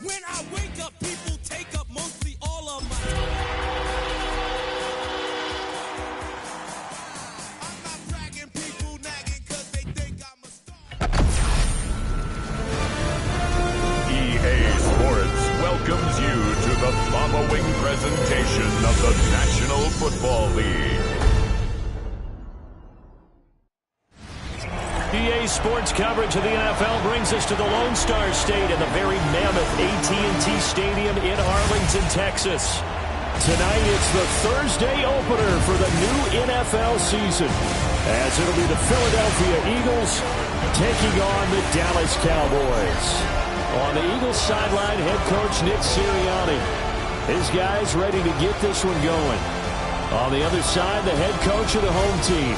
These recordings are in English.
When I wake up, people take up mostly all of my I'm not bragging, people nagging because they think I'm a star. EA Sports welcomes you to the following presentation of the National Football League. EA Sports coverage of the NFL brings us to the Lone Star State in the very mammoth AT&T Stadium in Arlington, Texas. Tonight, it's the Thursday opener for the new NFL season, as it'll be the Philadelphia Eagles taking on the Dallas Cowboys. On the Eagles sideline, head coach Nick Sirianni. His guys ready to get this one going. On the other side, the head coach of the home team.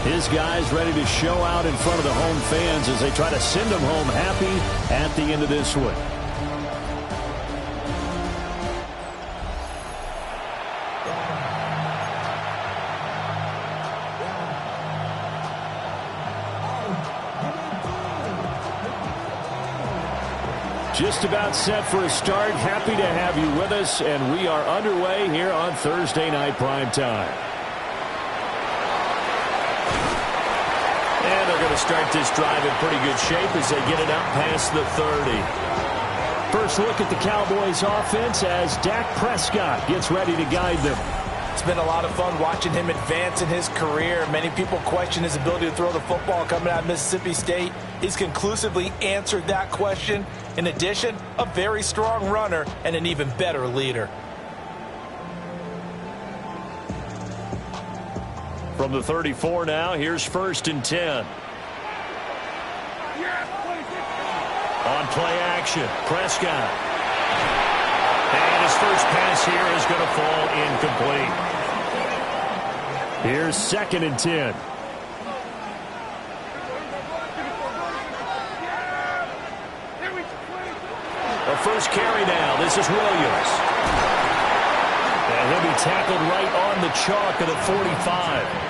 His guys ready to show out in front of the home fans as they try to send them home happy at the end of this one. Just about set for a start. Happy to have you with us, and we are underway here on Thursday Night Primetime. And they're going to start this drive in pretty good shape as they get it out past the 30. First look at the Cowboys offense as Dak Prescott gets ready to guide them. It's been a lot of fun watching him advance in his career. Many people question his ability to throw the football coming out of Mississippi State. He's conclusively answered that question. In addition, a very strong runner and an even better leader. From the 34 now, here's 1st and 10. On play action, Prescott. And his first pass here is going to fall incomplete. Here's 2nd and 10. The first carry now. This is Williams. And he'll be tackled right on the chalk of the 45.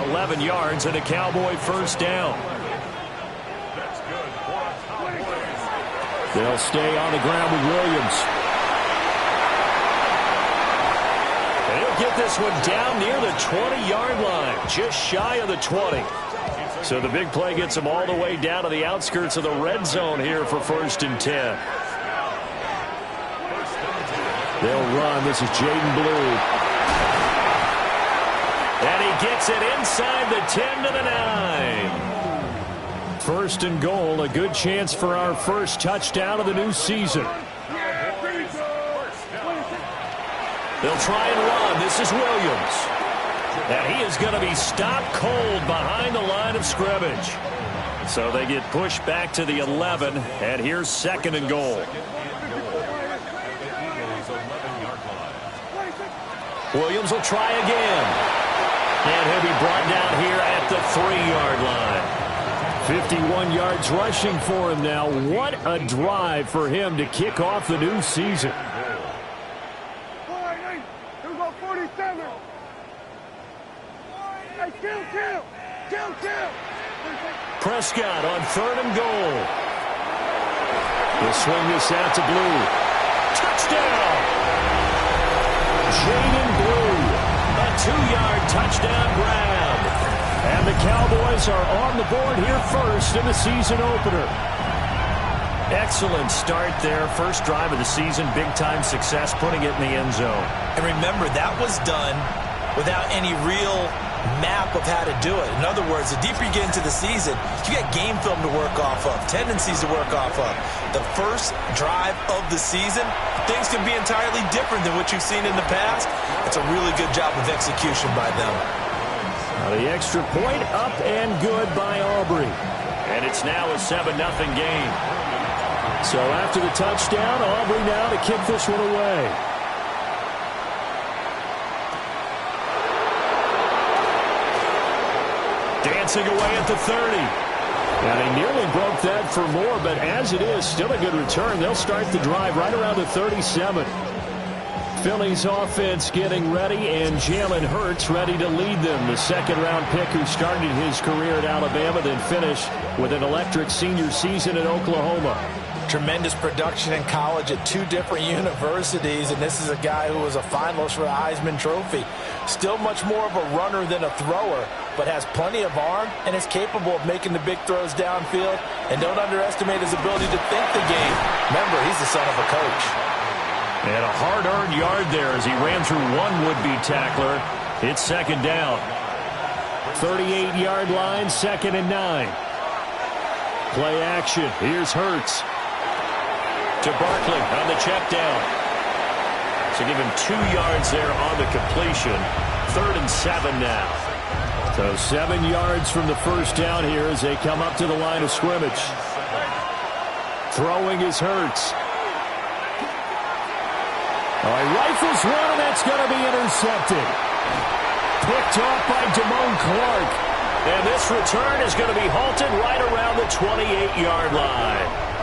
11 yards and a Cowboy first down. They'll stay on the ground with Williams. And he'll get this one down near the 20-yard line, just shy of the 20. So the big play gets him all the way down to the outskirts of the red zone here for 1st and 10. They'll run. This is Jaden Blue. And he gets it inside the 10 to the 9. 1st and goal, a good chance for our first touchdown of the new season. They'll try and run. This is Williams. And he is going to be stopped cold behind the line of scrimmage. So they get pushed back to the 11, and here's 2nd and goal. Williams will try again. And he'll be brought down here at the 3-yard line. 51 yards rushing for him now. What a drive for him to kick off the new season. Prescott on 3rd and goal. He'll swing this out to Blue. Touchdown! Jaden Blue. A 2-yard touchdown grab. And the Cowboys are on the board here first in the season opener. Excellent start there. First drive of the season. Big-time success putting it in the end zone. And remember, that was done without any real map of how to do it. In other words, the deeper you get into the season, you got game film to work off of, tendencies to work off of. The first drive of the season, things can be entirely different than what you've seen in the past. It's a really good job of execution by them. Now the extra point up and good by Aubrey. And it's now a 7-0 game. So after the touchdown, Aubrey now to kick this one away. Dancing away at the 30. And they nearly broke that for more, but as it is, still a good return. They'll start the drive right around the 37. Philly's offense getting ready, and Jalen Hurts ready to lead them. The second-round pick who started his career at Alabama, then finished with an electric senior season in Oklahoma. Tremendous production in college at 2 different universities, and this is a guy who was a finalist for the Heisman Trophy. Still much more of a runner than a thrower, but has plenty of arm and is capable of making the big throws downfield. And don't underestimate his ability to think the game. Remember, he's the son of a coach. And a hard-earned yard there as he ran through one would-be tackler. It's second down. 38-yard line, 2nd and 9. Play action. Here's Hurts. To Barkley on the check down. So give him 2 yards there on the completion. 3rd and 7 now. So 7 yards from the first down here as they come up to the line of scrimmage. Throwing is Hurts. All right, rifles one, and that's going to be intercepted. Picked off by Damone Clark. And this return is going to be halted right around the 28-yard line.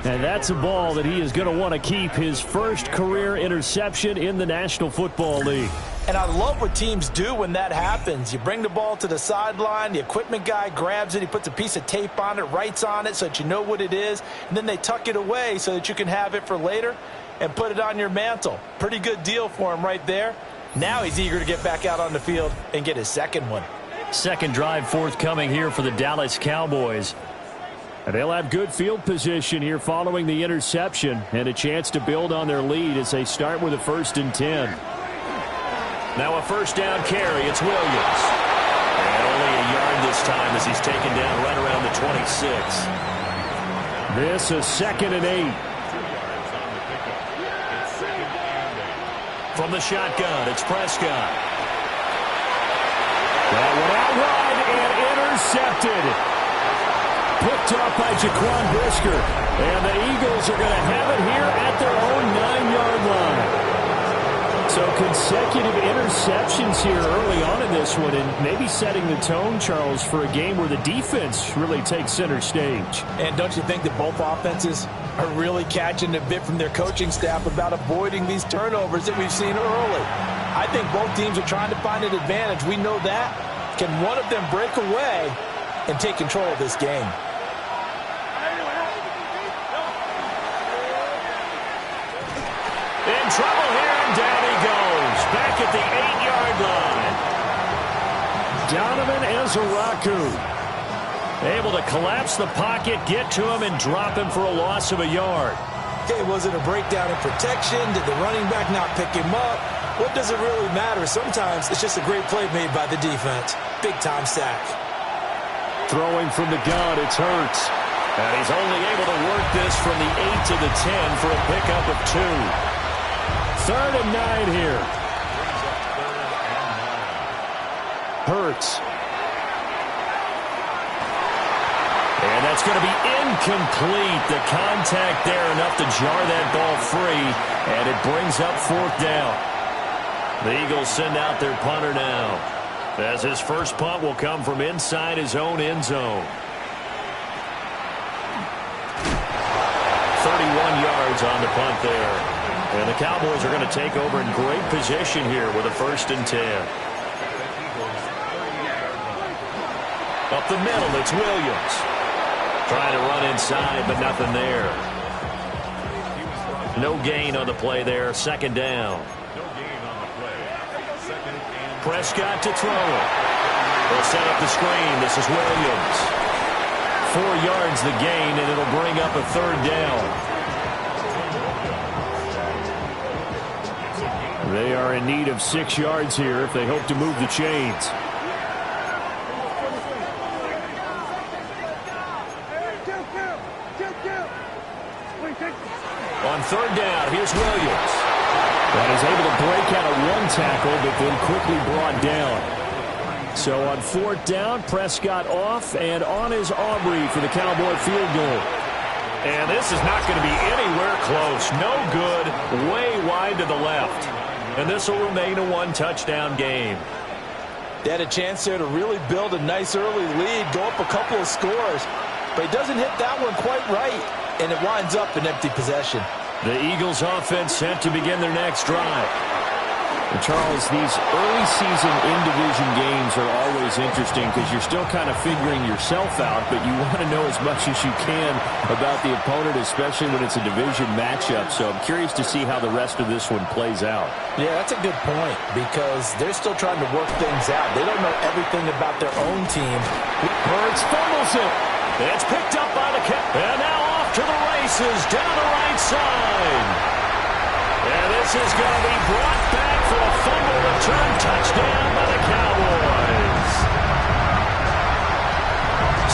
And that's a ball that he is going to want to keep, his first career interception in the National Football League. And I love what teams do when that happens. You bring the ball to the sideline, the equipment guy grabs it, he puts a piece of tape on it, writes on it so that you know what it is, and then they tuck it away so that you can have it for later and put it on your mantle. Pretty good deal for him right there. Now he's eager to get back out on the field and get his second one. Second drive forthcoming here for the Dallas Cowboys. And they'll have good field position here following the interception and a chance to build on their lead as they start with a 1st and 10. Now a first down carry. It's Williams. And only a yard this time as he's taken down right around the 26. This is 2nd and 8. From the shotgun, it's Prescott. That one out wide and intercepted. Picked off by Jaquan Brisker. And the Eagles are going to have it here at their own 9-yard line. So consecutive interceptions here early on in this one, and maybe setting the tone, Charles, for a game where the defense really takes center stage. And don't you think that both offenses are really catching the bit from their coaching staff about avoiding these turnovers that we've seen early? I think both teams are trying to find an advantage. We know that. Can one of them break away and take control of this game? In trouble here, and down he goes. Back at the 8-yard line. Donovan Ezeraku able to collapse the pocket, get to him, and drop him for a loss of a yard. Okay, was it a breakdown in protection? Did the running back not pick him up? What does it really matter? Sometimes it's just a great play made by the defense. Big-time sack. Throwing from the gun, it's Hurts. And he's only able to work this from the 8 to the 10 for a pickup of 2. 3rd and 9 here. Hurts. And that's going to be incomplete. The contact there enough to jar that ball free. And it brings up 4th down. The Eagles send out their punter now, as his first punt will come from inside his own end zone. 31 yards on the punt there. And the Cowboys are going to take over in great position here with a 1st and 10. Up the middle, it's Williams. Trying to run inside, but nothing there. No gain on the play there. 2nd down. Prescott to throw it. They'll set up the screen. This is Williams. 4 yards the gain, and it'll bring up a 3rd down. They are in need of 6 yards here if they hope to move the chains. On 3rd down, here's Williams. And is able to break out of 1 tackle, but then quickly brought down. So on 4th down, Prescott off, and on is Aubrey for the Cowboy field goal. And this is not going to be anywhere close. No good, way wide to the left. And this will remain a 1-touchdown game. They had a chance there to really build a nice early lead, go up a couple of scores. But he doesn't hit that one quite right, and it winds up an empty possession. The Eagles offense set to begin their next drive. Charles, these early season in-division games are always interesting because you're still kind of figuring yourself out, but you want to know as much as you can about the opponent, especially when it's a division matchup. So I'm curious to see how the rest of this one plays out. Yeah, that's a good point because they're still trying to work things out. They don't know everything about their own team. Hurts fumbles it. It's picked up by the kick. And now off to the races down the right side. And this is going to be brought back for a fumble return touchdown by the Cowboys.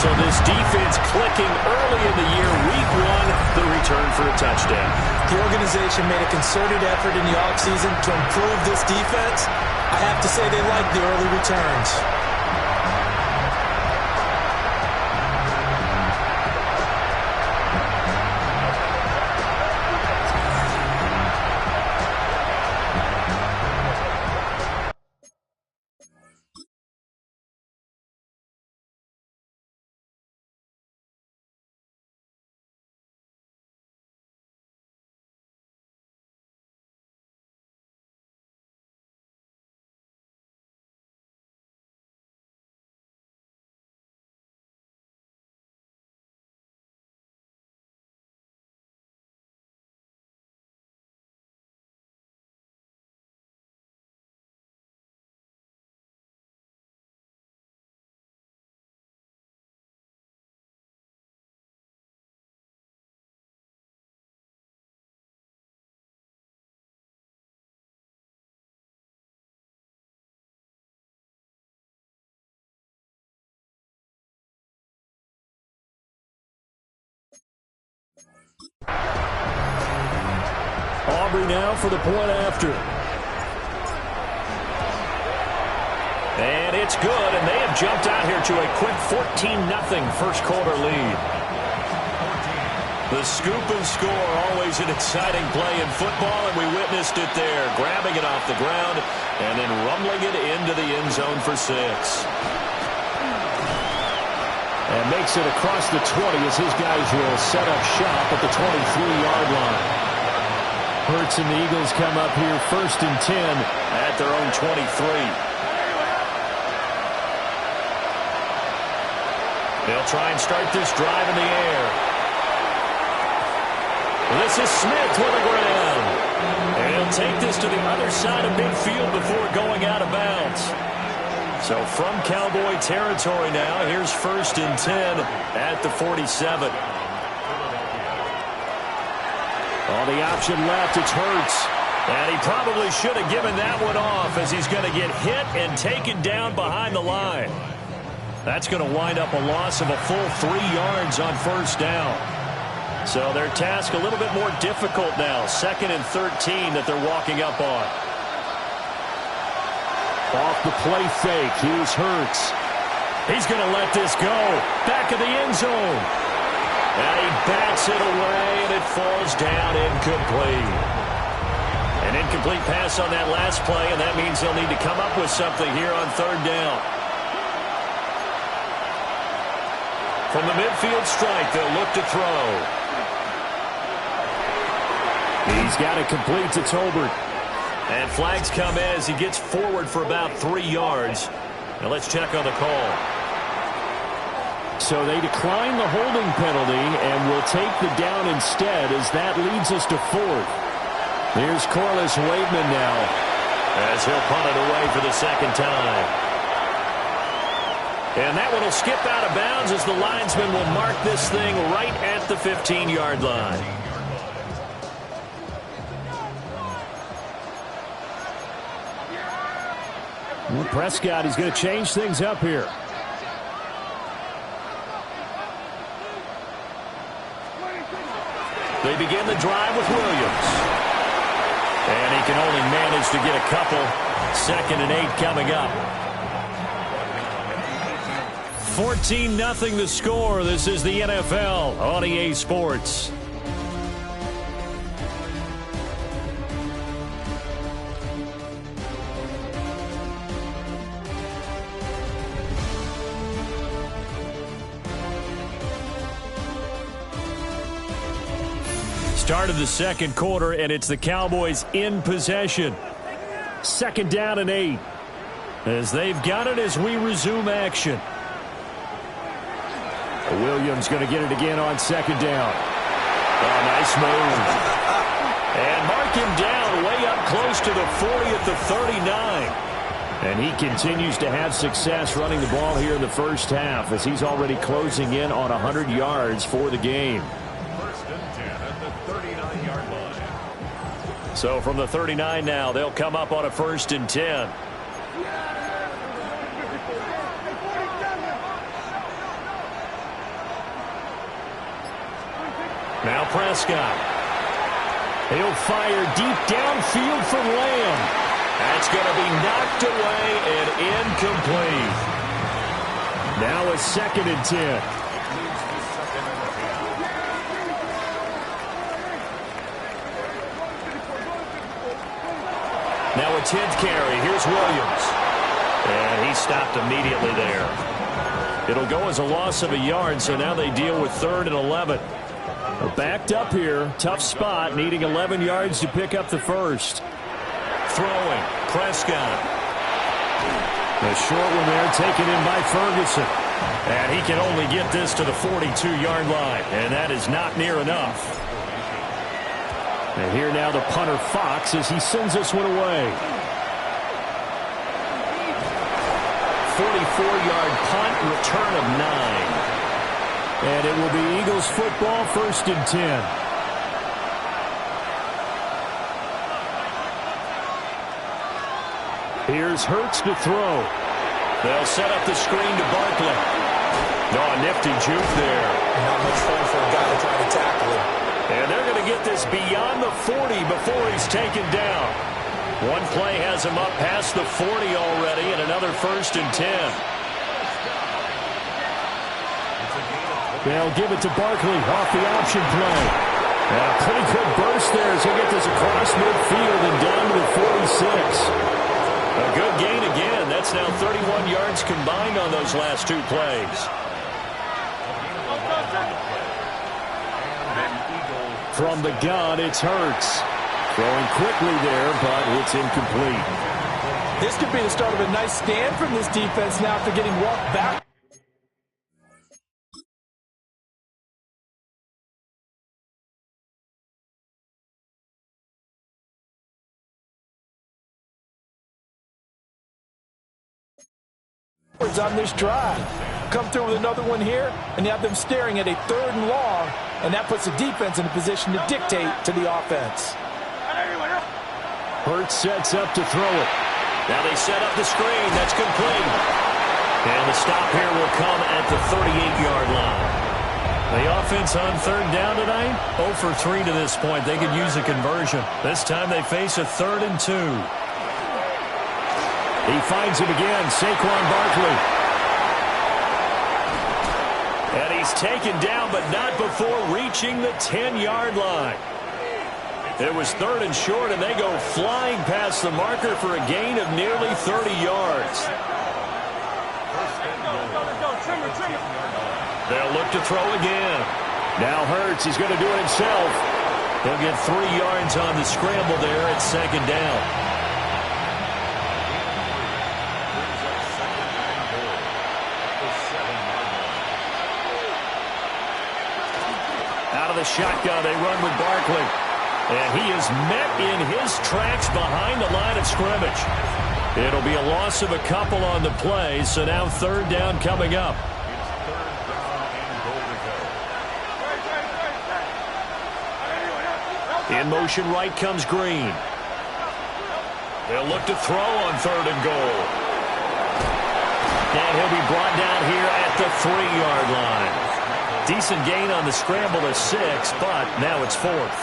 So this defense clicking early in the year, week one, the return for a touchdown. The organization made a concerted effort in the offseason to improve this defense. I have to say they like the early returns. Aubrey now for the point after. And it's good, and they have jumped out here to a quick 14-0 first quarter lead. The scoop and score, always an exciting play in football, and we witnessed it there, grabbing it off the ground and then rumbling it into the end zone for 6. And makes it across the 20 as his guys will set up shop at the 23-yard line. Hurts and the Eagles come up here 1st and 10 at their own 23. They'll try and start this drive in the air. This is Smith with the ground. And he'll take this to the other side of midfield before going out of bounds. So from Cowboy territory now, here's 1st and 10 at the 47. On the option left, it's Hurts. And he probably should have given that one off as he's going to get hit and taken down behind the line. That's going to wind up a loss of a full 3 yards on 1st down. So their task a little bit more difficult now. 2nd and 13 that they're walking up on. Off the play fake, here's Hurts. He's going to let this go. Back of the end zone. And he bats it away, and it falls down incomplete. An incomplete pass on that last play, and that means they'll need to come up with something here on 3rd down. From the midfield strike, they'll look to throw. He's got it complete to Tolbert. And flags come in as he gets forward for about 3 yards. Now let's check on the call. So they decline the holding penalty and will take the down instead as that leads us to 4th. Here's Corliss Wademan now as he'll punt it away for the 2nd time. And that one will skip out of bounds as the linesman will mark this thing right at the 15-yard line. Well, Prescott, he's going to change things up here. They begin the drive with Williams. And he can only manage to get a couple. 2nd and 8 coming up. 14-0 the score. This is the NFL on EA Sports. Start of the 2nd quarter, and it's the Cowboys in possession. 2nd down and 8. As they've got it as we resume action. Williams going to get it again on 2nd down. Oh, nice move. And mark him down way up close to the 40 at the 39. And he continues to have success running the ball here in the first half as he's already closing in on 100 yards for the game. 1st and 10 at the 39-yard line. So from the 39 now, they'll come up on a 1st and 10. Now Prescott. He'll fire deep downfield for Lamb. That's going to be knocked away and incomplete. Now a 2nd and 10. Now a 10th carry. Here's Williams. And he stopped immediately there. It'll go as a loss of a yard, so now they deal with 3rd and 11. They're backed up here. Tough spot, needing 11 yards to pick up the first. Throwing. Prescott. The short one there taken in by Ferguson. And he can only get this to the 42-yard line. And that is not near enough. And here now the punter Fox as he sends this one away. 44-yard punt, return of 9. And it will be Eagles football, 1st and 10. Here's Hurts to throw. They'll set up the screen to Barkley. No, a nifty juke there. Not much fun for a guy trying to tackle him. And they're going to get this beyond the 40 before he's taken down. One play has him up past the 40 already, and another 1st and 10. They'll give it to Barkley off the option play. And a pretty good burst there as he'll get this across midfield and down to the 46. A good gain again. That's now 31 yards combined on those last 2 plays. From the gun, it's Hurts. Throwing quickly there, but it's incomplete. This could be the start of a nice stand from this defense now after getting walked back. On this drive. Come through with another one here, and you have them staring at a 3rd and long, and that puts the defense in a position to dictate to the offense. Hurts sets up to throw it. Now they set up the screen. That's complete. And the stop here will come at the 38-yard line. The offense on 3rd down tonight, 0 for 3 to this point. They could use a conversion. This time they face a 3rd and 2. He finds him again, Saquon Barkley. And he's taken down, but not before reaching the 10-yard line. It was 3rd and short, and they go flying past the marker for a gain of nearly 30 yards. They'll look to throw again. Now Hurts, he's going to do it himself. He'll get 3 yards on the scramble there at 2nd down. The shotgun, they run with Barkley. And he is met in his tracks behind the line of scrimmage. It'll be a loss of a couple on the play, so now 3rd down coming up. In motion right comes Green. They'll look to throw on 3rd and goal. And he'll be brought down here at the 3-yard line. Decent gain on the scramble of 6, but now it's 4th.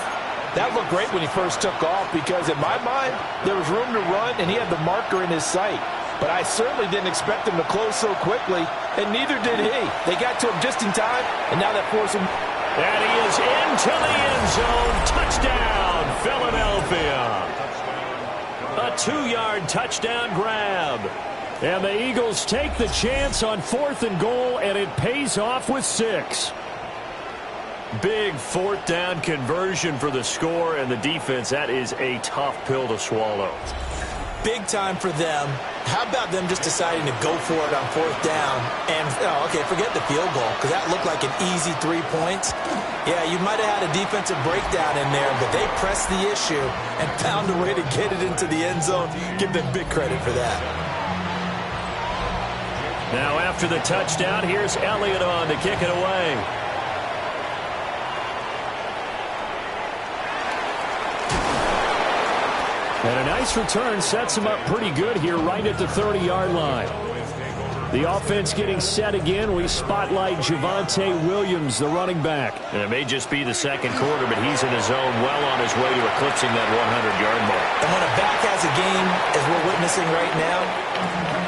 That looked great when he first took off because, in my mind, there was room to run and he had the marker in his sight. But I certainly didn't expect him to close so quickly, and neither did he. They got to him just in time, and now that forced him. And he is into the end zone. Touchdown, Philadelphia. A 2-yard touchdown grab. And the Eagles take the chance on 4th and goal, and it pays off with 6. Big 4th down conversion for the score, and the defense, that is a tough pill to swallow. big time for them. How about them just deciding to go for it on 4th down? And, okay, forget the field goal, because that looked like an easy 3 points. Yeah, you might have had a defensive breakdown in there, but they pressed the issue and found a way to get it into the end zone. Give them big credit for that. Now after the touchdown, here's Elliott on to kick it away. And a nice return sets him up pretty good here right at the 30-yard line. The offense getting set again. We spotlight Javonte Williams, the running back. And it may just be the second quarter, but he's in his zone, well on his way to eclipsing that 100-yard mark. And when a back has a game, as we're witnessing right now,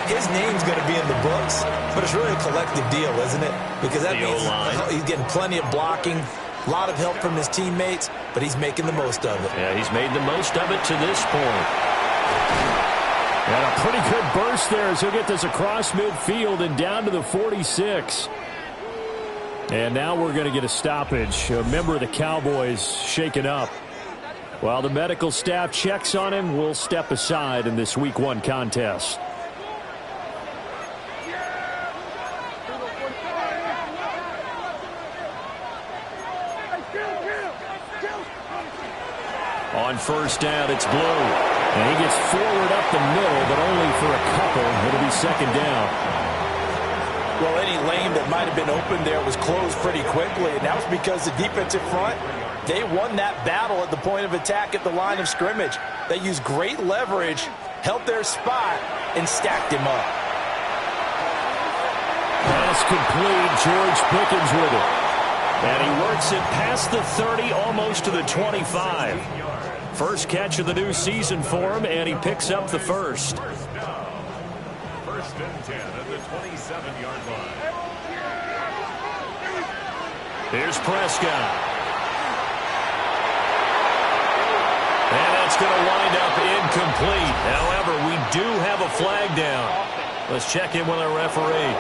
his name's going to be in the books, but it's really a collective deal, isn't it? Because that means he's getting plenty of blocking, a lot of help from his teammates, but he's making the most of it. Yeah, he's made the most of it to this point. And a pretty good burst there as he'll get this across midfield and down to the 46. And now we're going to get a stoppage. A member of the Cowboys shaken up. While the medical staff checks on him, we'll step aside in this Week 1 contest. On 1st down, it's Blue. And he gets forward up the middle, but only for a couple. It'll be 2nd down. Well, any lane that might have been open there was closed pretty quickly, and that was because the defensive front, they won that battle at the point of attack at the line of scrimmage. They used great leverage, held their spot, and stacked him up. Pass complete. George Pickens with it. And he works it past the 30, almost to the 25. First catch of the new season for him, and he picks up the first. 1st and 10 at the 27-yard line. Here's Prescott. And that's going to wind up incomplete. However, we do have a flag down. Let's check in with our referee.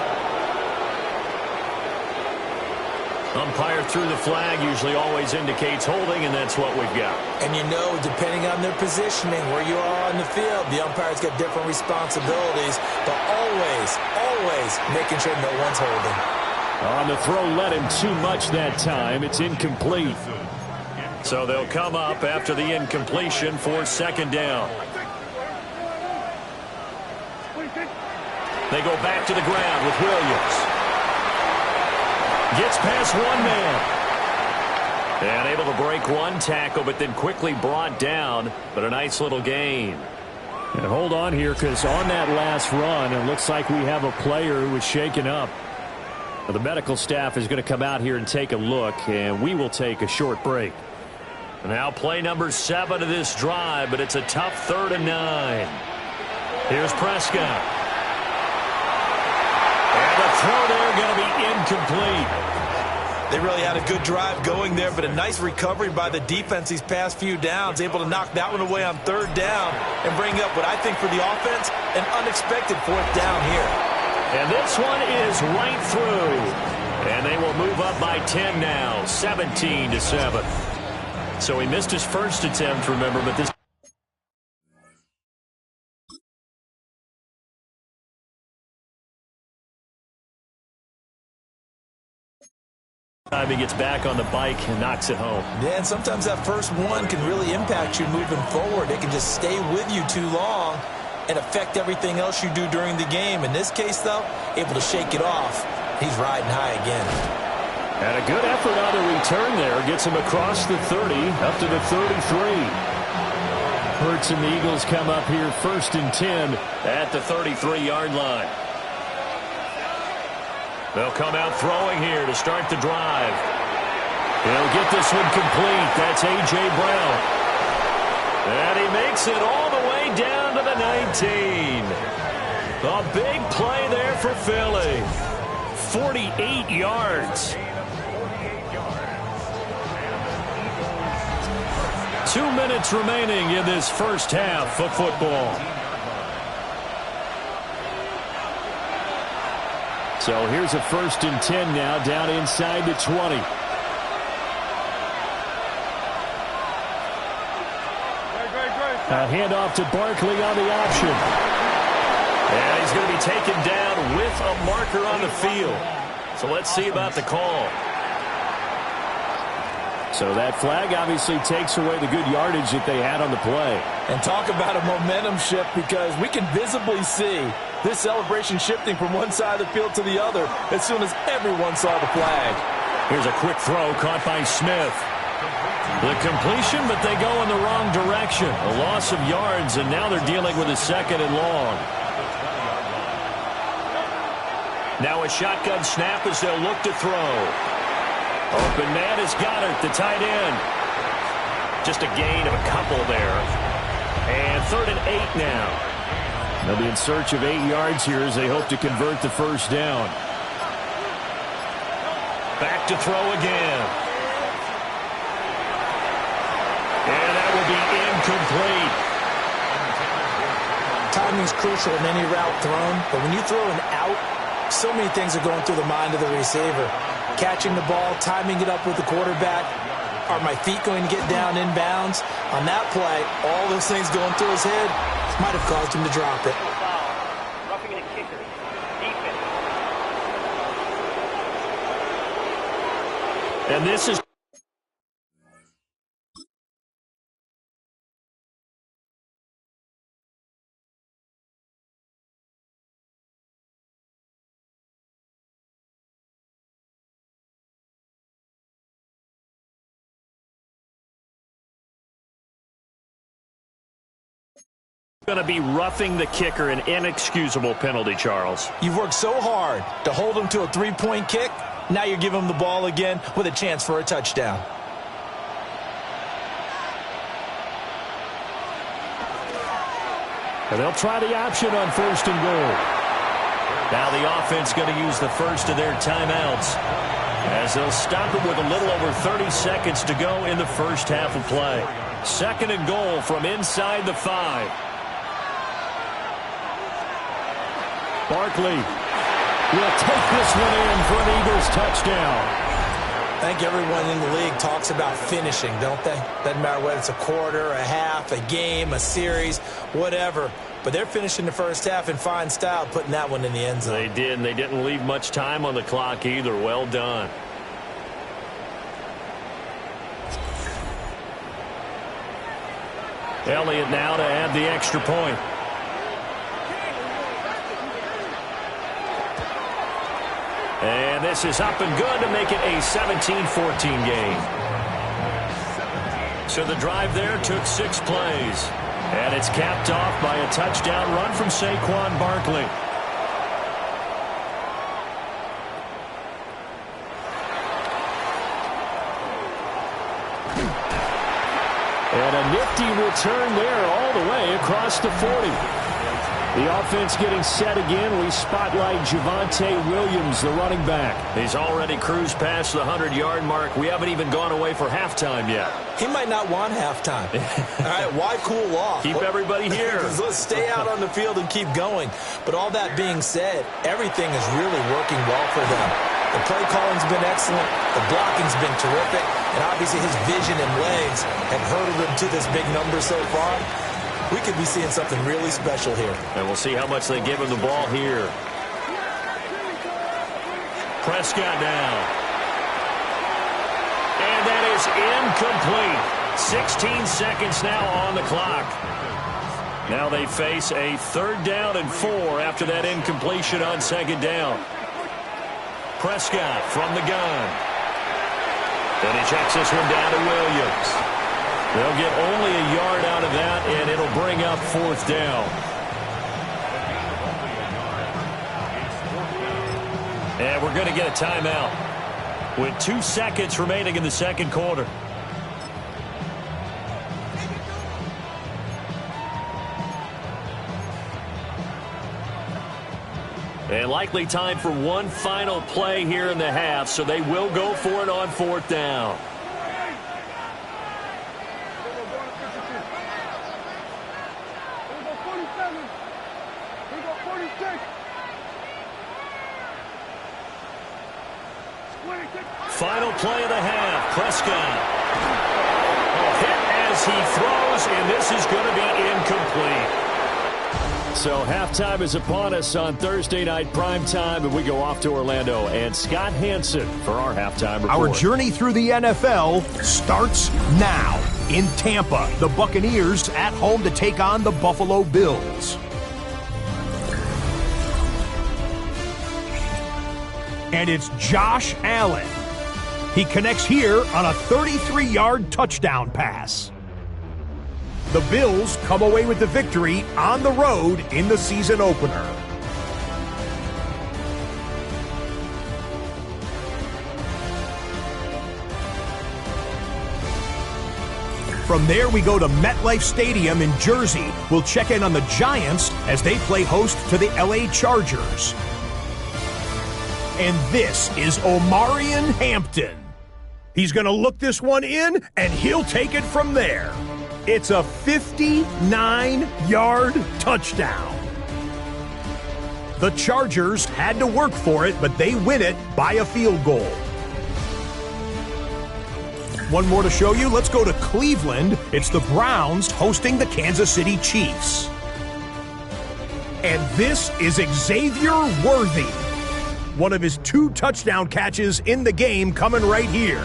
Umpire threw the flag, usually always indicates holding, and that's what we've got. And you know, depending on their positioning, where you are on the field, the umpire's got different responsibilities, but always making sure no one's holding. On the throw, led him too much that time. It's incomplete. So they'll come up after the incompletion for 2nd down. They go back to the ground with Williams. Gets past one man. And able to break one tackle, but then quickly brought down. But a nice little gain. And hold on here, because on that last run, it looks like we have a player who was shaken up. Well, the medical staff is going to come out here and take a look, and we will take a short break. Now play number 7 of this drive, but it's a tough 3rd and 9. Here's Prescott. And the throw there going to be incomplete. They really had a good drive going there, but a nice recovery by the defense these past few downs, able to knock that one away on 3rd down and bring up what I think for the offense, an unexpected 4th down here. And this one is right through. And they will move up by 10 now, 17-7. So he missed his first attempt, remember, but this time he gets back on the bike and knocks it home. Yeah, and sometimes that first one can really impact you moving forward. It can just stay with you too long and affect everything else you do during the game. In this case, though, able to shake it off. He's riding high again. And a good effort on the return there. Gets him across the 30, up to the 33. Hurts and the Eagles come up here 1st and 10 at the 33-yard line. They'll come out throwing here to start the drive. He'll get this one complete. That's A.J. Brown. And he makes it all the way down to the 19. A big play there for Philly. 48 yards. 2 minutes remaining in this first half of football. So here's a 1st and 10 now, down inside the 20. A handoff to Barkley on the option. And he's going to be taken down with a marker on the field. So let's see about the call. So that flag obviously takes away the good yardage that they had on the play. And talk about a momentum shift, because we can visibly see this celebration shifting from one side of the field to the other as soon as everyone saw the flag. Here's a quick throw caught by Smith. The completion, but they go in the wrong direction. A loss of yards, and now they're dealing with a 2nd and long. Now a shotgun snap as they'll look to throw. Open man is Goddard, the tight end. Just a gain of a couple there. And 3rd and 8 now. They'll be in search of 8 yards here as they hope to convert the first down. Back to throw again. And that will be incomplete. Timing's crucial in any route thrown, but when you throw an out, so many things are going through the mind of the receiver. Catching the ball, timing it up with the quarterback. Are my feet going to get down in bounds? On that play, all those things going through his head might have caused him to drop it. Roughing the kicker. Defense. And this is going to be roughing the kicker, an inexcusable penalty, Charles. You've worked so hard to hold him to a 3-point kick. Now you're giving him the ball again with a chance for a touchdown. And they'll try the option on 1st and goal. Now the offense going to use the first of their timeouts, as they'll stop it with a little over 30 seconds to go in the first half of play. 2nd and goal from inside the 5. Barkley will take this one in for an Eagles touchdown. I think everyone in the league talks about finishing, don't they? Doesn't matter whether it's a quarter, a half, a game, a series, whatever. But they're finishing the first half in fine style, putting that one in the end zone. They did, and they didn't leave much time on the clock either. Well done. Elliott now to add the extra point. And this is up and good to make it a 17-14 game. So the drive there took 6 plays. And it's capped off by a touchdown run from Saquon Barkley. And a nifty return there all the way across the 40. The offense getting set again. We spotlight Javonte Williams, the running back. He's already cruised past the 100-yard mark. We haven't even gone away for halftime yet. He might not want halftime. All right, why cool off? Keep everybody here. Let's stay out on the field and keep going. But all that being said, everything is really working well for them. The play calling's been excellent. The blocking's been terrific. And obviously his vision and legs have herded him to this big number so far. We could be seeing something really special here. And we'll see how much they give him the ball here. Prescott now. And that is incomplete. 16 seconds now on the clock. Now they face a 3rd down and 4 after that incompletion on 2nd down. Prescott from the gun. And he checks this one down to Williams. They'll get only a yard out of that, and it'll bring up 4th down. And we're going to get a timeout with 2 seconds remaining in the 2nd quarter. And likely time for one final play here in the half, so they will go for it on 4th down. Final play of the half. Prescott. Hit and as he throws, and this is going to be incomplete. So halftime is upon us on Thursday night primetime, and we go off to Orlando and Scott Hansen for our halftime report. Our journey through the NFL starts now. In Tampa, the Buccaneers at home to take on the Buffalo Bills. And it's Josh Allen. He connects here on a 33-yard touchdown pass. The Bills come away with the victory on the road in the season opener. From there, we go to MetLife Stadium in Jersey. We'll check in on the Giants as they play host to the LA Chargers. And this is Omarion Hampton. He's going to look this one in, and he'll take it from there. It's a 59-yard touchdown. The Chargers had to work for it, but they win it by a field goal. One more to show you. Let's go to Cleveland. It's the Browns hosting the Kansas City Chiefs. And this is Xavier Worthy. One of his 2 touchdown catches in the game coming right here.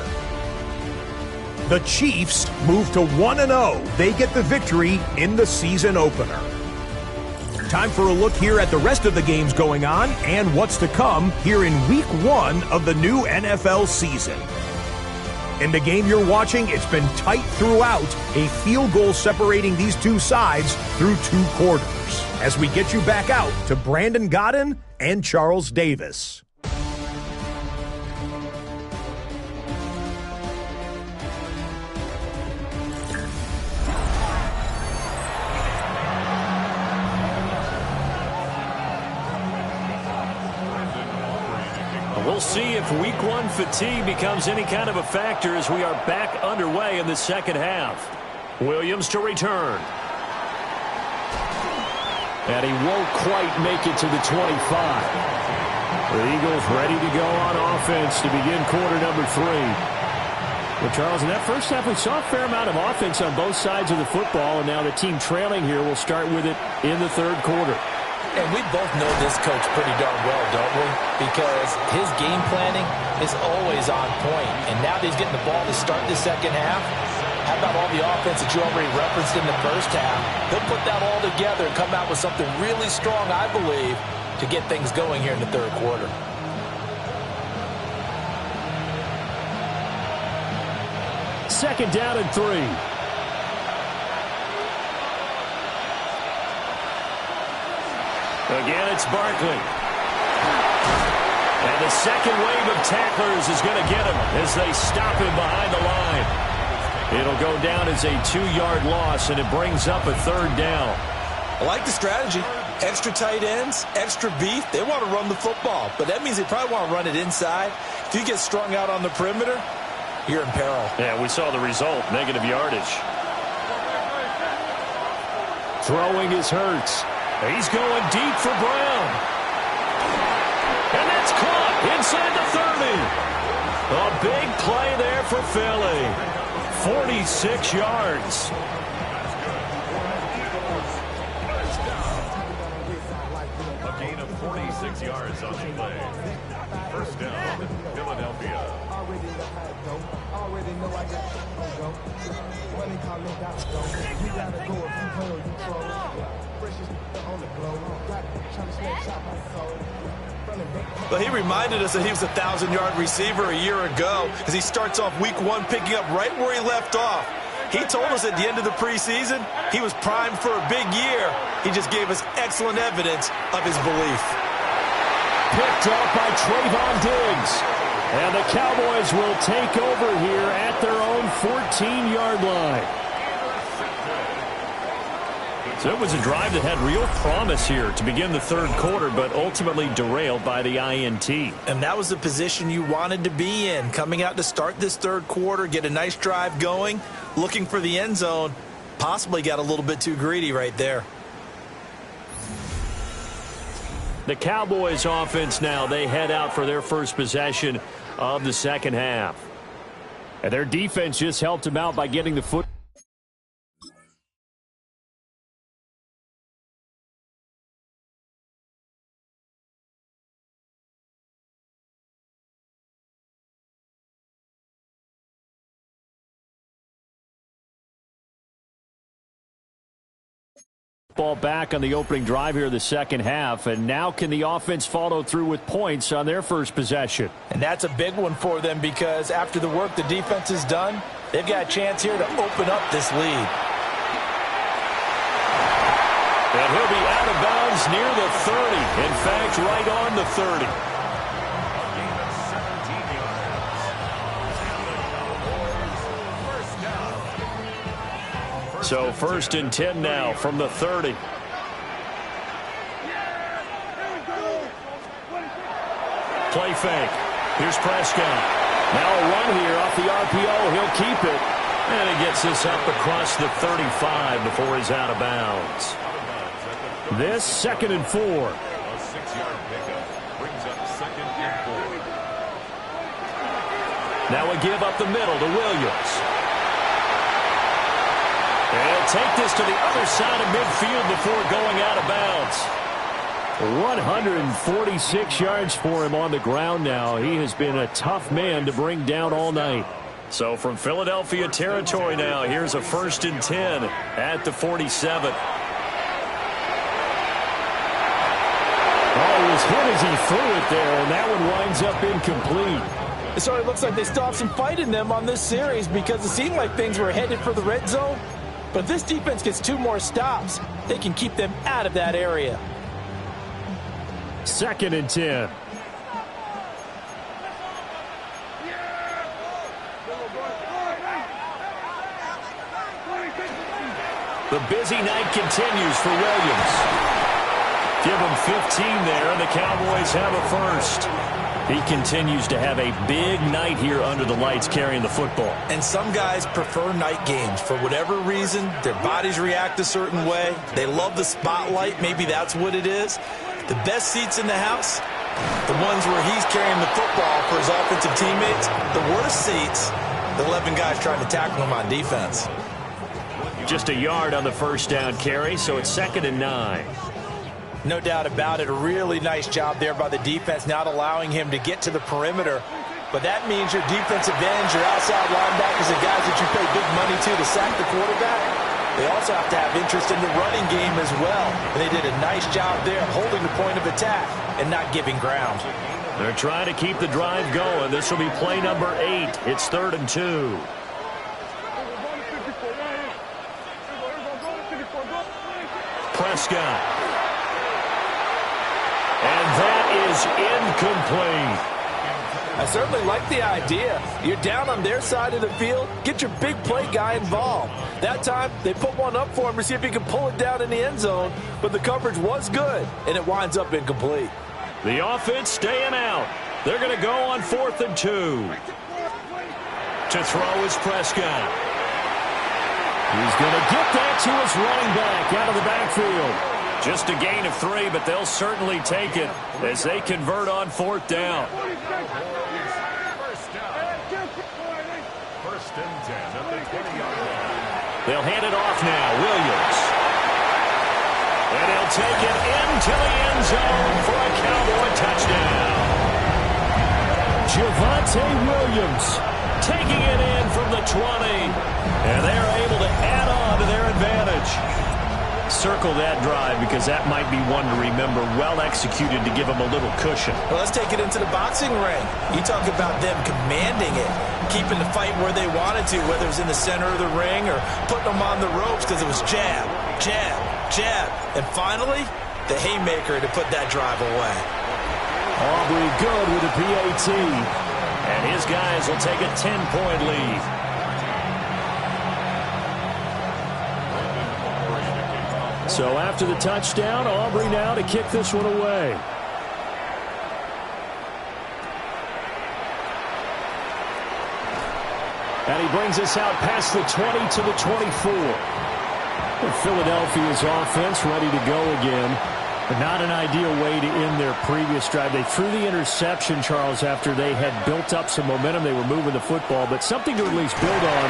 The Chiefs move to 1-0. They get the victory in the season opener. Time for a look here at the rest of the games going on and what's to come here in Week 1 of the new NFL season. In the game you're watching, it's been tight throughout, a field goal separating these two sides through 2 quarters. As we get you back out to Brandon Godden and Charles Davis. We'll see if Week 1 fatigue becomes any kind of a factor as we are back underway in the second half. Williams to return. And he won't quite make it to the 25. The Eagles ready to go on offense to begin quarter number 3. Well, Charles, in that first half, we saw a fair amount of offense on both sides of the football, and now the team trailing here will start with it in the third quarter. And we both know this coach pretty darn well, don't we? Because his game planning is always on point. And now that he's getting the ball to start the second half, how about all the offense that you already referenced in the first half? He'll put that all together and come out with something really strong, I believe, to get things going here in the third quarter. Second down and 3. Again, it's Barkley. And the second wave of tacklers is going to get him as they stop him behind the line. It'll go down as a 2-yard loss, and it brings up a third down. I like the strategy. Extra tight ends, extra beef. They want to run the football, but that means they probably want to run it inside. If you get strung out on the perimeter, you're in peril. Yeah, we saw the result, negative yardage. Throwing is Hurts. He's going deep for Brown. And that's caught inside the 30. A big play there for Philly. 46 yards. A gain of 46 yards on the play. First down, Philadelphia. But he reminded us that he was a 1,000-yard receiver a year ago as he starts off Week 1 picking up right where he left off. He told us at the end of the preseason he was primed for a big year. He just gave us excellent evidence of his belief. Picked up by Trayvon Diggs. And the Cowboys will take over here at their own 14-yard line. So it was a drive that had real promise here to begin the third quarter, but ultimately derailed by the INT. And that was the position you wanted to be in, coming out to start this third quarter, get a nice drive going, looking for the end zone. Possibly got a little bit too greedy right there. The Cowboys offense now, they head out for their first possession of the second half. And their defense just helped them out by getting the foot. Ball back on the opening drive here in the second half, and now can the offense follow through with points on their first possession? And that's a big one for them because after the work the defense has done, they've got a chance here to open up this lead. And he'll be out of bounds near the 30. In fact, right on the 30. So 1st and 10 now from the 30. Play fake. Here's Prescott. Now a run here off the RPO. He'll keep it. And he gets this up across the 35 before he's out of bounds. This 2nd and 4. A 6-yard pickup brings up 2nd and 4. Now a give up the middle to Williams. And he'll take this to the other side of midfield before going out of bounds. 146 yards for him on the ground now. He has been a tough man to bring down all night. So from Philadelphia territory now, here's a 1st and 10 at the 47. Oh, he was hit as he threw it there, and that one winds up incomplete. It sort of looks like they still have some fight in them on this series because it seemed like things were headed for the red zone. But if this defense gets 2 more stops, they can keep them out of that area. 2nd and 10. The busy night continues for Williams. Give him 15 there, and the Cowboys have a first. He continues to have a big night here under the lights carrying the football. And some guys prefer night games. For whatever reason, their bodies react a certain way. They love the spotlight. Maybe that's what it is. The best seats in the house, the ones where he's carrying the football for his offensive teammates. The worst seats, the 11 guys trying to tackle him on defense. Just a yard on the first down carry, so it's 2nd and 9. No doubt about it. A really nice job there by the defense, not allowing him to get to the perimeter. But that means your defensive ends, your outside linebackers, the guys that you pay big money to sack the quarterback, they also have to have interest in the running game as well. And they did a nice job there holding the point of attack and not giving ground. They're trying to keep the drive going. This will be play number 8. It's 3rd and 2. Prescott. And that is incomplete. I certainly like the idea. You're down on their side of the field. Get your big play guy involved. That time, they put one up for him to see if he can pull it down in the end zone, but the coverage was good, and it winds up incomplete. The offense staying out. They're going to go on 4th and 2. To throw is Prescott. He's going to get that to his running back out of the backfield. Just a gain of 3, but they'll certainly take it as they convert on 4th down. First and 10 at the 20-yard line. They'll hand it off now. Williams. And he'll take it into the end zone for a Cowboy touchdown. Javonte Williams taking it in from the 20. And they're able to add on to their advantage. Circle that drive because that might be one to remember. Well executed to give them a little cushion. Well, let's take it into the boxing ring. You talk about them commanding it, keeping the fight where they wanted to, whether it was in the center of the ring or putting them on the ropes because it was jab, jab, jab. And finally, the haymaker to put that drive away. Aubrey good with a PAT. And his guys will take a 10-point lead. So after the touchdown, Aubrey now to kick this one away. And he brings us out past the 20 to the 24. And Philadelphia's offense ready to go again. But not an ideal way to end their previous drive. They threw the interception, Charles, after they had built up some momentum. They were moving the football, but something to at least build on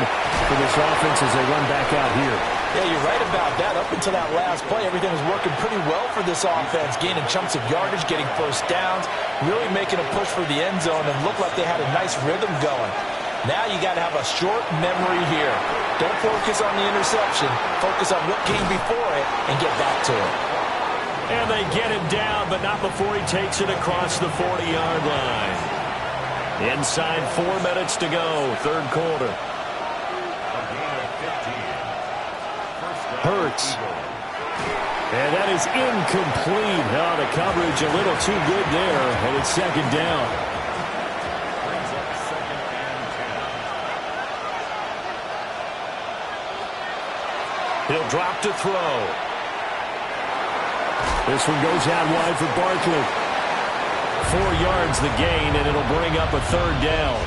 for this offense as they run back out here. Yeah, you're right about that. Up until that last play, everything was working pretty well for this offense, gaining chunks of yardage, getting first downs, really making a push for the end zone, and looked like they had a nice rhythm going. Now you got to have a short memory here. Don't focus on the interception. Focus on what came before it and get back to it. And they get him down, but not before he takes it across the 40-yard line. Inside 4 minutes to go, third quarter. Hurts. And that is incomplete. Oh, the coverage a little too good there, and it's second down. He'll drop to throw. This one goes out wide for Barkley. 4 yards the gain, and it'll bring up a third down.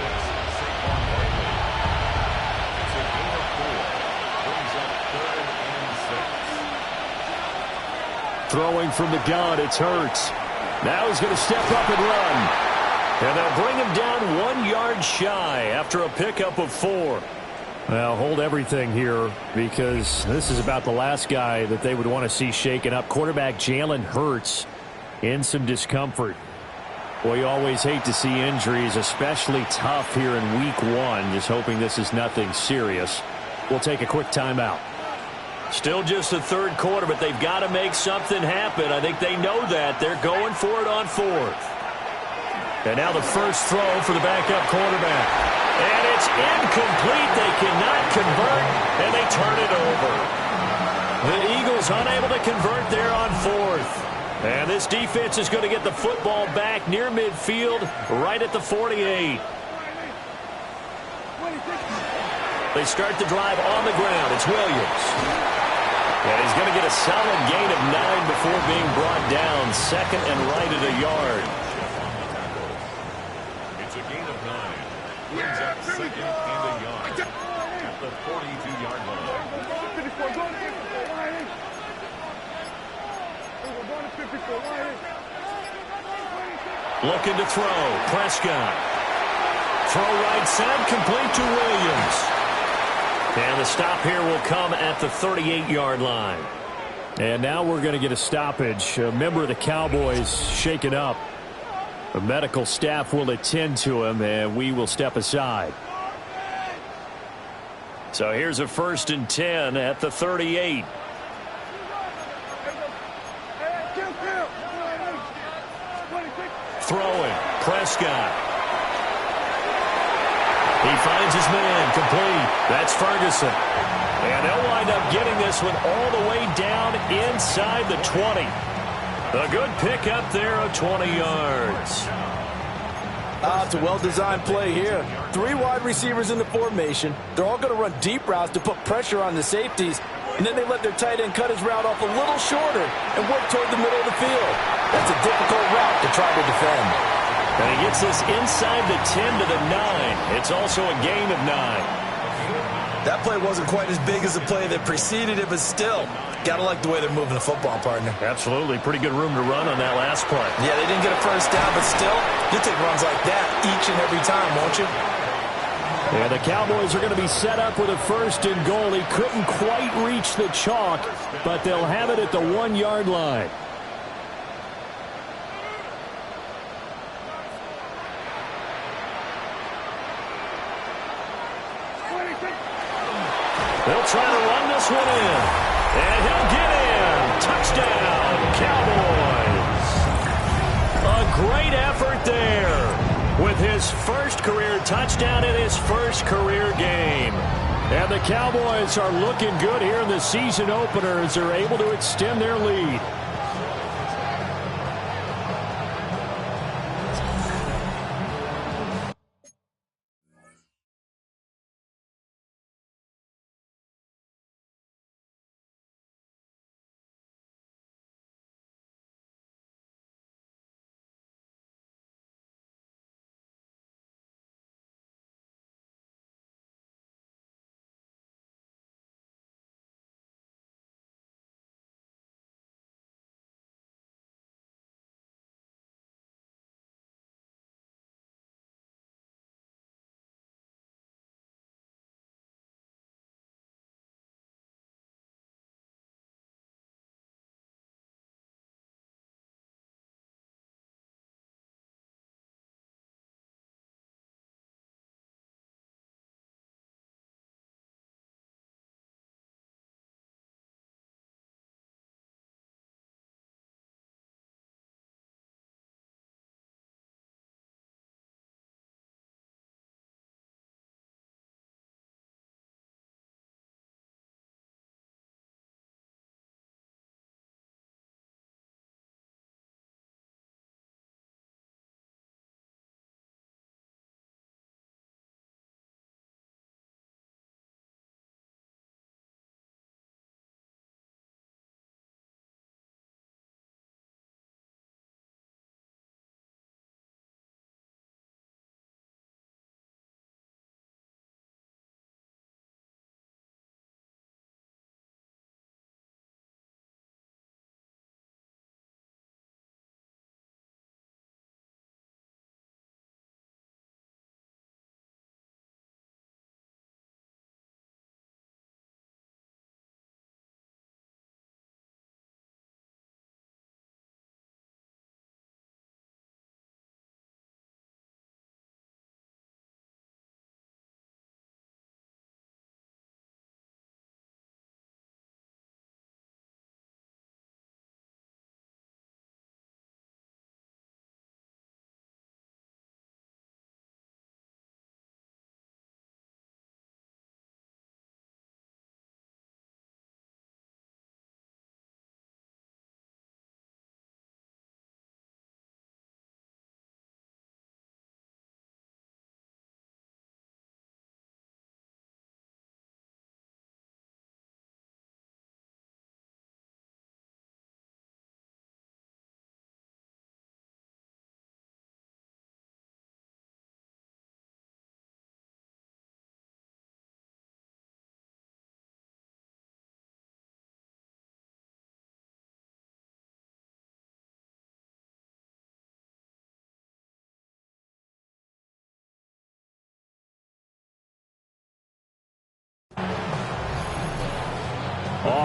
Throwing from the gun, it's Hurts. Now he's going to step up and run. And they'll bring him down 1 yard shy after a pickup of 4. Well, hold everything here because this is about the last guy that they would want to see shaken up. Quarterback Jalen Hurts in some discomfort. Boy, you always hate to see injuries, especially tough here in week 1. Just hoping this is nothing serious. We'll take a quick timeout. Still just the third quarter, but they've got to make something happen. I think they know that. They're going for it on 4th. And now the first throw for the backup quarterback. And it's incomplete. They cannot convert, and they turn it over. The Eagles unable to convert there on 4th. And this defense is going to get the football back near midfield, right at the 48. They start the drive on the ground. It's Williams. And he's going to get a solid gain of 9 before being brought down. Second and right at a yard. It's a gain of 9. Brings up second and a yard at the 42-yard line. Looking to throw. Prescott. Throw right side, complete to Williams. And the stop here will come at the 38-yard line. And now we're going to get a stoppage. A member of the Cowboys shaken up. The medical staff will attend to him, and we will step aside. So here's a 1st and 10 at the 38. Throwing. Prescott. He finds his man, complete. That's Ferguson. And they'll wind up getting this one all the way down inside the 20. A good pickup there of 20 yards. It's a well-designed play here. 3 wide receivers in the formation. They're all going to run deep routes to put pressure on the safeties. And then they let their tight end cut his route off a little shorter and work toward the middle of the field. That's a difficult route to try to defend. And he gets this inside the 10 to the 9. It's also a gain of 9. That play wasn't quite as big as the play that preceded it, but still, got to like the way they're moving the football, partner. Absolutely. Pretty good room to run on that last play. Yeah, they didn't get a first down, but still, you'll take runs like that each and every time, won't you? And the Cowboys are going to be set up with a 1st and goal. He couldn't quite reach the chalk, but they'll have it at the 1-yard line. They'll try to run this one in. And he'll get in. Touchdown, Cowboys. A great effort there with his first career touchdown in his first career game. And the Cowboys are looking good here in the season opener as they're able to extend their lead.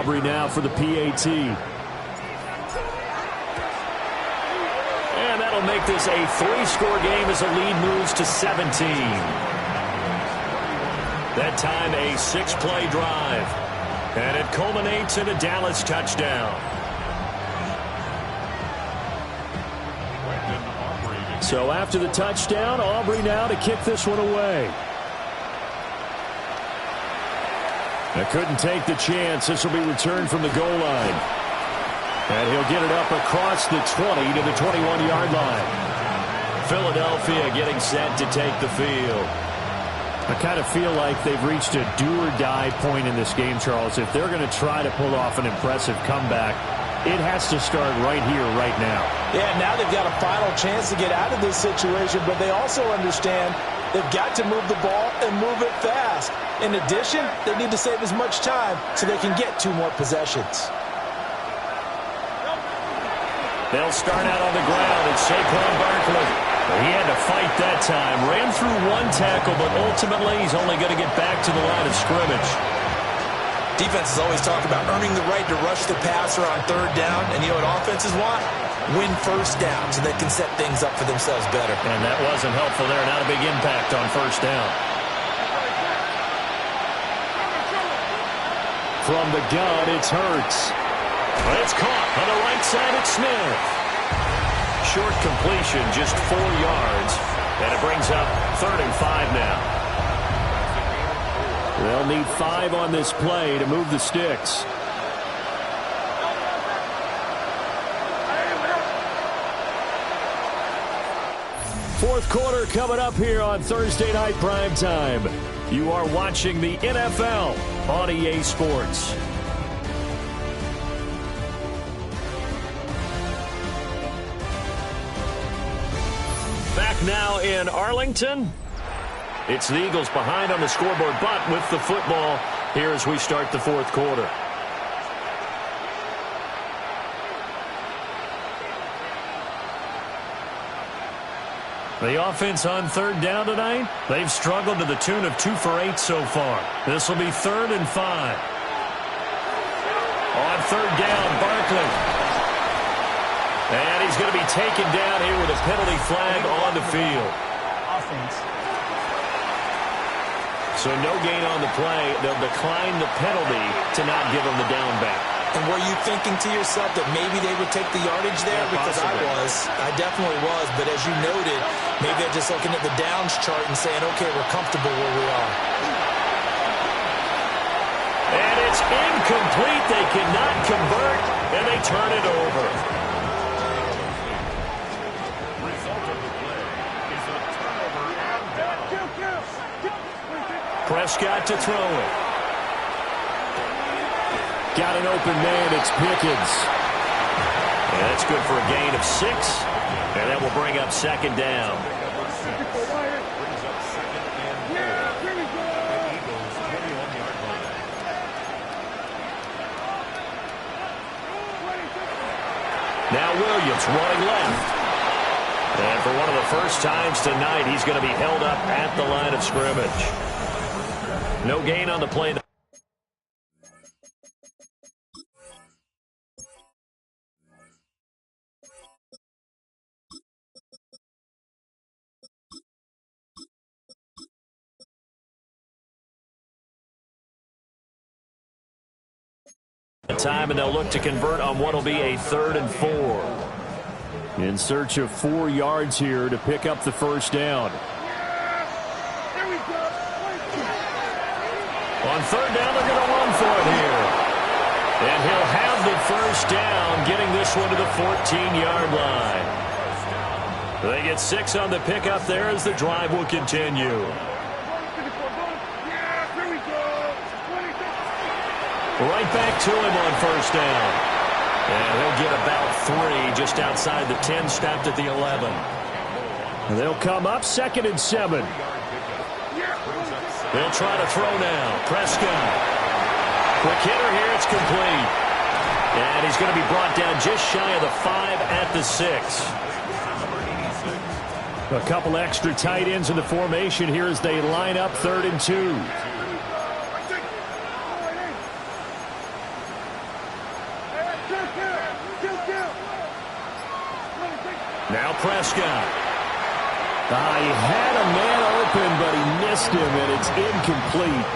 Aubrey now for the PAT. And that'll make this a 3-score game as the lead moves to 17. That time a 6-play drive. And it culminates in a Dallas touchdown. So after the touchdown, Aubrey now to kick this one away. They couldn't take the chance. This will be returned from the goal line. And he'll get it up across the 20 to the 21-yard line. Philadelphia getting set to take the field. I kind of feel like they've reached a do-or-die point in this game, Charles. If they're going to try to pull off an impressive comeback, it has to start right here, right now. Yeah, now they've got a final chance to get out of this situation, but they also understand they've got to move the ball and move it fast. In addition, they need to save as much time so they can get 2 more possessions. They'll start out on the ground, and Saquon Barkley, he had to fight that time. Ran through 1 tackle, but ultimately he's only going to get back to the line of scrimmage. Defenses always talk about earning the right to rush the passer on 3rd down, and you know what offenses want? Win 1st down so they can set things up for themselves better. And that wasn't helpful there. Not a big impact on 1st down. From the gun, it's Hurts. It's caught on the right side. It's Smith. Short completion, just 4 yards. And it brings up 3rd and 5 now. They'll need 5 on this play to move the sticks. Fourth quarter coming up here on Thursday Night Primetime. You are watching the NFL on EA Sports. Back now in Arlington. It's the Eagles behind on the scoreboard, but with the football here as we start the 4th quarter. The offense on 3rd down tonight, they've struggled to the tune of 2 for 8 so far. This will be 3rd and 5. On 3rd down, Barkley. And he's going to be taken down here with a penalty flag on the field. Offense. So no gain on the play. They'll decline the penalty to not give him the down back. And were you thinking to yourself that maybe they would take the yardage there? Yeah, because I definitely was. But as you noted, maybe they're just looking at the downs chart and saying, okay, we're comfortable where we are. And it's incomplete. They cannot convert, and they turn it over. Prescott to throw it. Got an open man. It's Pickens. And that's good for a gain of 6. And that will bring up 2nd down. Now Williams running left. And for one of the first times tonight, he's going to be held up at the line of scrimmage. No gain on the play. Time, and they'll look to convert on what will be a 3rd and 4. In search of 4 yards here to pick up the 1st down. On 3rd down, they're going to run for it here. And he'll have the 1st down, getting this one to the 14-yard line. They get 6 on the pickup there as the drive will continue. Right back to him on 1st down. And he'll get about 3 just outside the 10, stopped at the 11. And they'll come up 2nd and 7. They'll try to throw now. Prescott. Quick hitter here. It's complete. And he's going to be brought down just shy of the 5 at the 6. A couple extra tight ends in the formation here as they line up 3rd and 2. Now Prescott. He had a man open, but he missed him, and it's incomplete.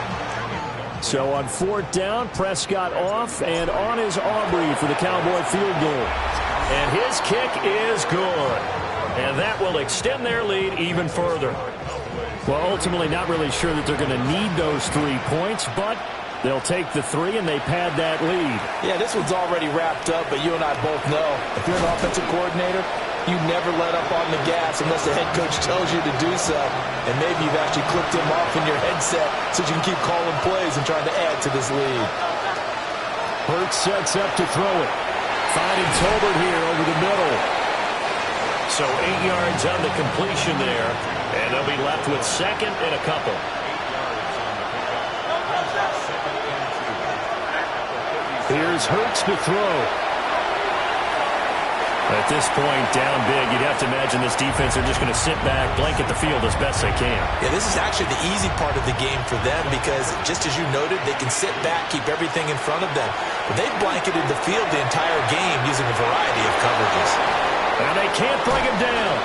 So on 4th down, Prescott off, and on is Aubrey for the Cowboy field goal. And his kick is good. And that will extend their lead even further. Well, ultimately not really sure that they're going to need those 3 points, but they'll take the 3 and they pad that lead. Yeah, this one's already wrapped up, but you and I both know if you're an offensive coordinator, you never let up on the gas unless the head coach tells you to do so. And maybe you've actually clipped him off in your headset so you can keep calling plays and trying to add to this lead. Hurts sets up to throw it. Finding Tolbert here over the middle. So 8 yards on the completion there, and they'll be left with 2nd and a couple. Here's Hurts to throw. At this point, down big, you'd have to imagine this defense are just going to sit back, blanket the field as best they can. Yeah, this is actually the easy part of the game for them because, just as you noted, they can sit back, keep everything in front of them. But they've blanketed the field the entire game using a variety of coverages. And they can't bring him down.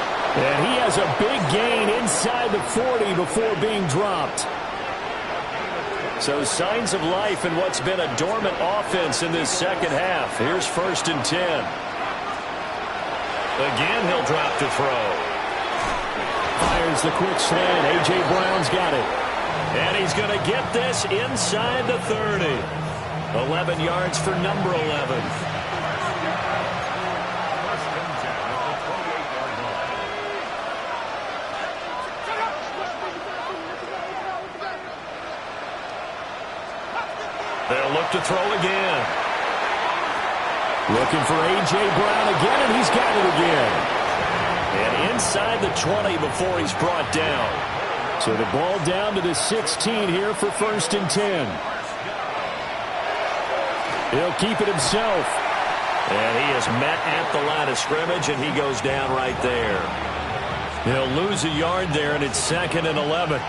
And he has a big gain inside the 40 before being dropped. So signs of life in what's been a dormant offense in this second half. Here's 1st and 10. Again, he'll drop to throw. Fires the quick slant. A.J. Brown's got it. And he's going to get this inside the 30. 11 yards for number 11. They'll look to throw again. Looking for A.J. Brown again, and he's got it again. And inside the 20 before he's brought down. So the ball down to the 16 here for 1st and 10. He'll keep it himself. And he is met at the line of scrimmage, and he goes down right there. He'll lose a yard there, and it's 2nd and 11.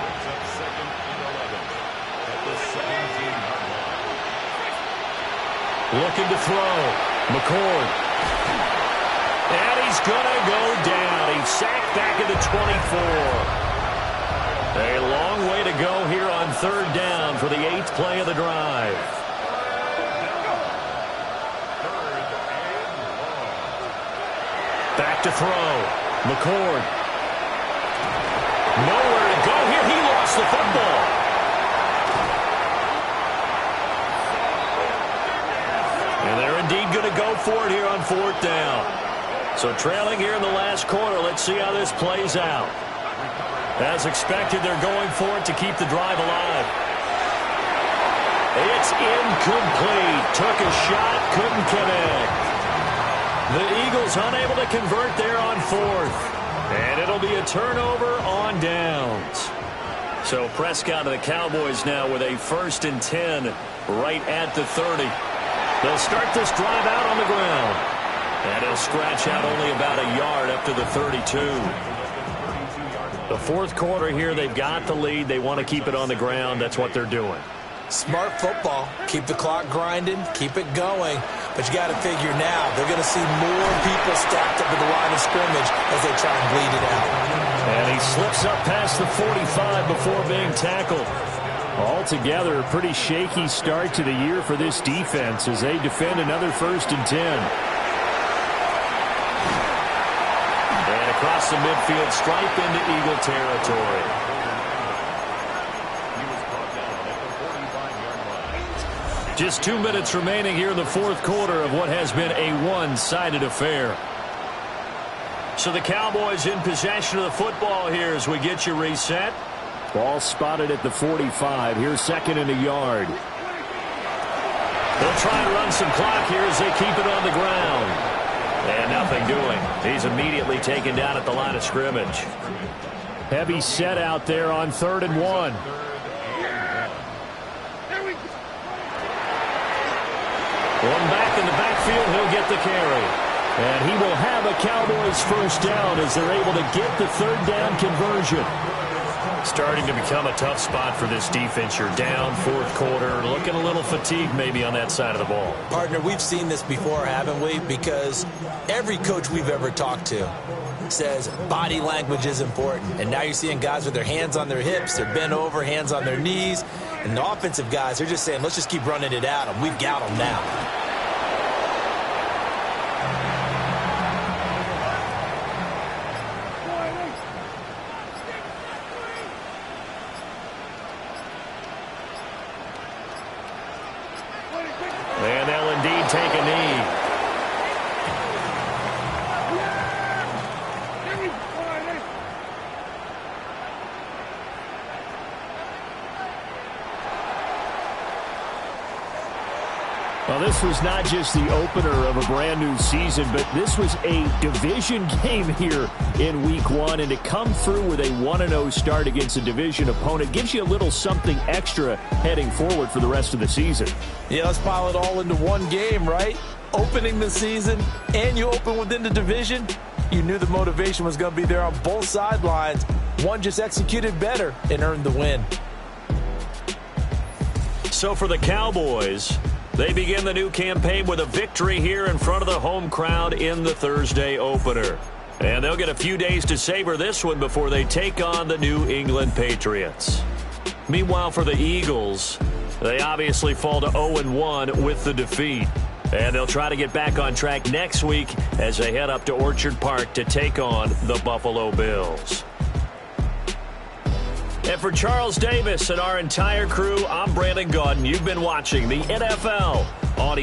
Looking to throw. McCord. And he's going to go down. He's sacked back at the 24. A long way to go here on 3rd down for the 8th play of the drive. Back to throw. McCord. Nowhere to go here. He lost the football. And they're indeed going to go for it here on 4th down. So trailing here in the last quarter. Let's see how this plays out. As expected, they're going for it to keep the drive alive. It's incomplete. Took a shot, couldn't connect. The Eagles unable to convert there on 4th. And it'll be a turnover on downs. So Prescott of the Cowboys now with a 1st and 10 right at the 30. They'll start this drive out on the ground. And he'll scratch out only about a yard up to the 32. The 4th quarter here, they've got the lead. They want to keep it on the ground. That's what they're doing. Smart football. Keep the clock grinding. Keep it going. But you got to figure now, they're going to see more people stacked up at the line of scrimmage as they try and bleed it out. And he slips up past the 45 before being tackled. Altogether, a pretty shaky start to the year for this defense as they defend another 1st and 10. And across the midfield, stripe into Eagle territory. Just 2 minutes remaining here in the 4th quarter of what has been a one-sided affair. So the Cowboys in possession of the football here as we get you reset. Ball spotted at the 45. Here's 2nd and a yard. They'll try and run some clock here as they keep it on the ground. And nothing doing. He's immediately taken down at the line of scrimmage. Heavy set out there on 3rd and 1. One back in the backfield, he'll get the carry. And he will have a Cowboys 1st down as they're able to get the 3rd down conversion. Starting to become a tough spot for this defense. You're down 4th quarter, looking a little fatigued maybe on that side of the ball. Partner, we've seen this before, haven't we? Because every coach we've ever talked to, says body language is important. And now you're seeing guys with their hands on their hips, they're bent over, hands on their knees. And the offensive guys, they're just saying, let's just keep running it at them. We've got them now. And they'll indeed take a knee. Well, this was not just the opener of a brand new season, but this was a division game here in week 1. And to come through with a 1-0 start against a division opponent gives you a little something extra heading forward for the rest of the season. Yeah, let's pile it all into one game, right? Opening the season, and you open within the division. You knew the motivation was going to be there on both sidelines. One just executed better and earned the win. So for the Cowboys, they begin the new campaign with a victory here in front of the home crowd in the Thursday opener. And they'll get a few days to savor this one before they take on the New England Patriots. Meanwhile, for the Eagles, they obviously fall to 0-1 with the defeat. And they'll try to get back on track next week as they head up to Orchard Park to take on the Buffalo Bills. And for Charles Davis and our entire crew, I'm Brandon Gaudin. You've been watching the NFL on